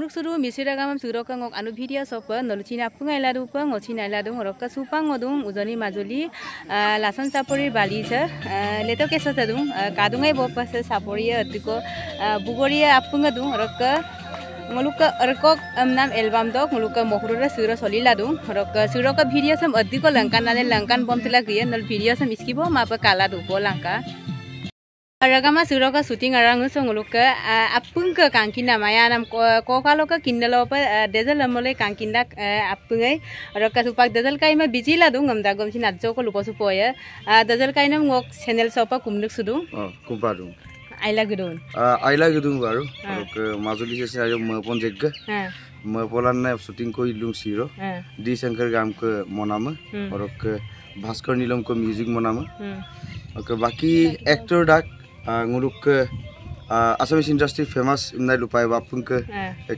kumruk suru misira gamam surok ngok anu video sopa noluchina pungai ladu pa ngocina ladu ngorokka supang ngodung ujoni majuli lasan sapori bali cha leto kesa tadung kadungai bopa se sapori atiko bugoria apunga dung ngorokka ngoluka erkok nam album dok ngoluka mohrura sura solila dung ngorokka suroka video sam atiko langkan nale langkan bom tila giya nol video sam iskibo mapa kala du bo langka Ragama suroka shooting arang songuluka apungka kangkinda maya nam kokaloka kindalopa desel amole kangkinda apungai roka supak desel kai ma bijila dung ngamda gomsi natjo ko lupo supoya desel kai nam ngok channel sopa kumluk sudung kumpadu aila gudung baru roka majuli se ayo mapon jegga mapolan na shooting ko ilung siro di shankar gam ko monama roka bhaskar nilom ko music monama oke baki actor dak nguluk Assamese industry famous imnai lupai bapung ke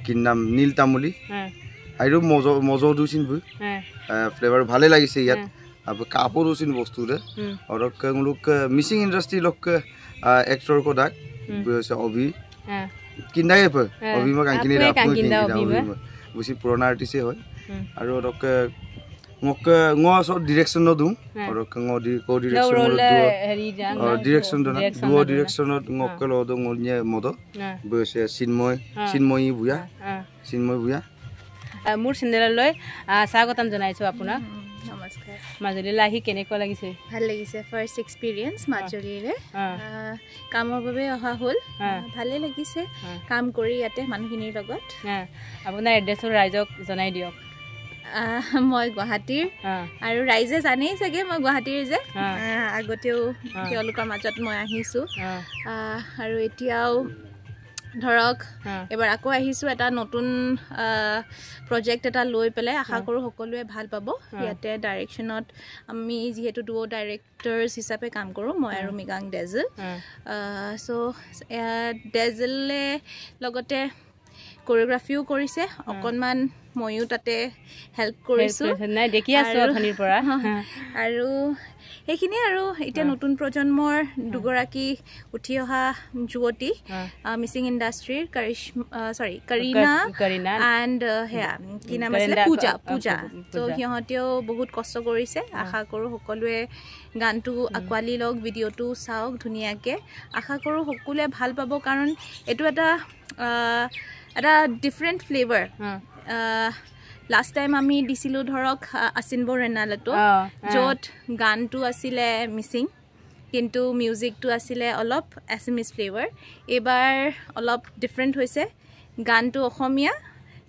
kinnam Nil Tamuli airu mojo dusin bu flavor bhale lagise yat ab kapor dusin bostu re aur nguluk missing industry lok actor ko dak se obi kindai pe obi ma kankini ra busi purana artist e hoy aru rok ngok ngos direction no dung aru ngodi ko direction duo direction ngok lo do ngolnya modo bese sinmoy buya মোৰ চেনেললৈ স্বাগতম জনাইছো আপোনাক নমস্কাৰ মাজুলীলৈ আহি কেনেকুৱা লাগিছে ভাল লাগিছে ফাৰ্স্ট এক্সপেৰিয়েন্স মাজুলীৰে কামৰ বাবে অহা হ'ল ভালে লাগিছে কাম কৰি ইয়াতে মানুহখিনিৰ লগত আপোনাৰ এড্ৰেছৰ ৰাইজক জনাই দিয়ক মই গুৱাহাটীৰ আৰু ৰাইজে জানেই চাগে মই গুৱাহাটীৰ যে আগতেও তেওঁলোকৰ মাজত মই আহিছো আৰু এতিয়াও ধৰক এবাৰ আকৌ আহিছো এটা নতুন প্ৰজেক্ট এটা লৈ পেলাই আশা কৰো সকলোৱে ভাল পাব ইয়াতে ডাইৰেকশ্যনত আমি যেহেতু দুও ডাইৰেক্টৰছ হিচাপে কাম কৰো মই আৰু মিগাং ডেজেল সো ডেজেলে লগতে কোৰিওগ্ৰাফিও কৰিছে অকনমান ময়ো তাতে হেল্প কৰিছো নাই দেখি আছো অথনিৰ পৰা আৰু এইখিনি আৰু এতিয়া নতুন প্ৰজন্মৰ দুগৰাকী উঠি অহা যুৱতী মিছিং ইণ্ডাষ্ট্ৰীৰ কৰিনা এণ্ড হেয়া কি নাম আছিলে পূজা তো সিহঁতেও বহুত কষ্ট কৰিছে আশা কৰোঁ সকলোৱে গানটো আঁকোৱালি লওক ভিডিঅ'টো চাওক ধুনীয়াকৈ আশা কৰোঁ সকলোৱে ভাল পাব কাৰণ এইটো এটা ডিফাৰেণ্ট ফ্লেভাৰ লাষ্ট টাইম আমি দিছিলোঁ ধৰক আচিনব ৰেনালটো য'ত গানটো আছিলে মিচিং কিন্তু মিউজিকটো আছিলে অলপ এছামিজ ফ্লেভাৰ এইবাৰ অলপ ডিফাৰেণ্ট হৈছে গানটো অসমীয়া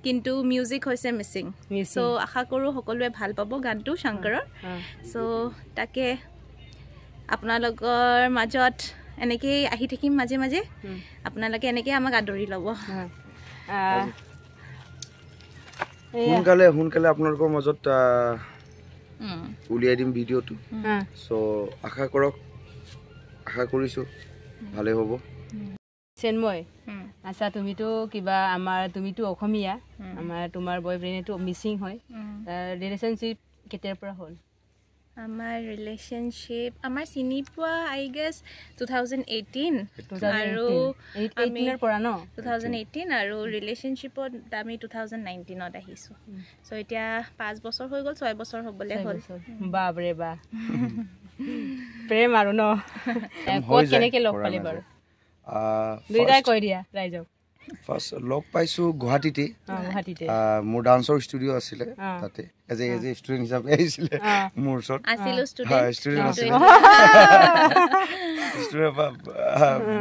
কিন্তু মিউজিক হৈছে মিচিং চ' আশা কৰোঁ সকলোৱে ভাল পাব গানটো শংকৰৰ চ' তাকে আপোনালোকৰ মাজত এনেকেই আহি থাকিম মাজে মাজে আপোনালোকে এনেকৈ আমাক আদৰি ল'ব সোনকালে আপোনালোকৰ মাজত উলিয়াই দিম ভিডিঅ'টো সো আশা কৰিছো ভালে হ'ব চেন্ময় আচ্ছা তুমিতো অসমীয়া তোমাৰ বয়ফ্ৰেণ্ডটো মিচিং হয় ৰিলেশ্যনশ্বিপ কেতিয়াৰ পৰা হ'ল আমাৰ ৰিলেশ্যনশ্বিপ আমাৰ চিনি পোৱা আই গেছ 2018 আৰু 2018 আৰু ৰিলেশ্যনশ্বিপত আমি 2019ত আহিছোঁ চ' এতিয়া 5 বছৰ হৈ গ'ল 6 বছৰ হ'বলৈ হ'ল বাপৰে বা প্ৰেম আৰু ন ক'ত কেনেকৈ লগ পালি বাৰু দুইটাই কৈ দিয়া ৰাইজক ফাৰ্ষ্ট লগ পাইছো গুৱাহাটীতে মোৰ ডান্সৰ ষ্টুডিঅ' আছিলে তাতে এজ এ ষ্টুডেণ্ট হিচাপে আহিছিলে মোৰ ওচৰত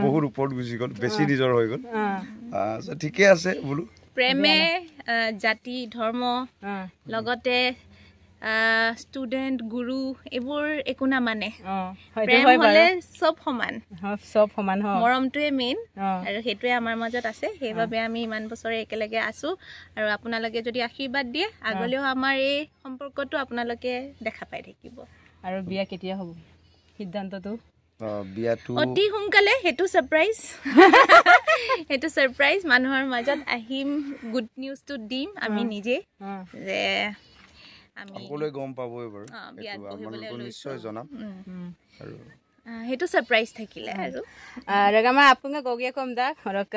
বহুত ওপৰত গুচি গ'ল বেছি নিজৰ হৈ গ'ল ঠিকে আছে বোলো প্ৰেমে জাতি ধৰ্ম লগতে ষ্টুডেণ্ট গুৰু এইবোৰ একো নামানে প্ৰেম হ'লে চব সমান মৰমটোৱে মেইন আৰু সেইটোৱে আমাৰ মাজত আছে সেইবাবে আমি ইমান বছৰে একেলগে আছো আৰু আপোনালোকে যদি আশীৰ্বাদ দিয়ে আগলৈও আমাৰ এই সম্পৰ্কটো আপোনালোকে দেখা পাই থাকিব আৰু বিয়া কেতিয়া হ'ব সিদ্ধান্তটো বিয়াটো অতি সোনকালে সেইটো সাৰপ্ৰাইজ মানুহৰ মাজত আহিম গুড নিউজটো দিম আমি নিজে যে সকলোৱে গম পাবই বাৰু নিশ্চয় জনাম আৰু हेतु सरप्राइज থাকিলে আৰু रगामा आपुंगा गोगिया कमदा रक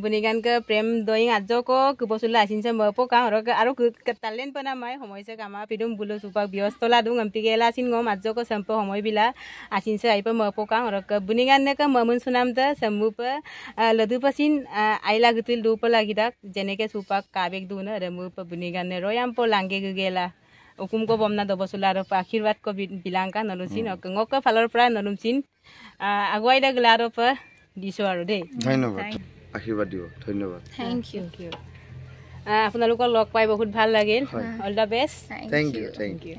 बुनिगान के प्रेम दोइंग आजो को कुबसुला आसिनसे मपो का रक आरो टैलेंट पना माय हमयसे कामा पिदुम बुलो सुपा व्यस्तला दुं अम्पिकेला सिन गम आजो को संप हमय बिला आसिनसे आइप मपो का रक बुनिगान ने का ममुन सुनाम त समुप लदु पसिन आइला गुतिल दुप लागिदा जेनेके सुपा काबेक दुन रमुप बुनिगान ने रोयाम पो लांगे गगेला उकुम को बमना दबसुला र आशीर्वाद को बिलांका नलुसिन ngok फालर प्राय नलुसिन आगुवाई दा गला र प दिसो आरो दे धन्यवाद आशीर्वाद दियो धन्यवाद थैंक यू আপোনালোক লগ পাই বহুত ভাল লাগিল all the best thank you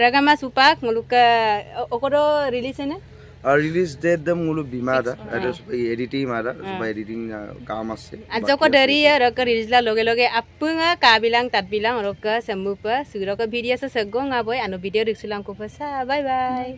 रगामा सुपाक मुलुक ओकरो रिलीज है ना रिलीज डेट दम मुलु बिमादा एडस एडिटिंग मादा सुबा एडिटिंग काम আছে आज को डरी रक रिलीज ला लगे लगे आपुंगा काबिलां ततबिलां रक समुप सुरक भिडियो से सगों आबय आनो भिडियो रिक्सुलां को फसा बाय बाय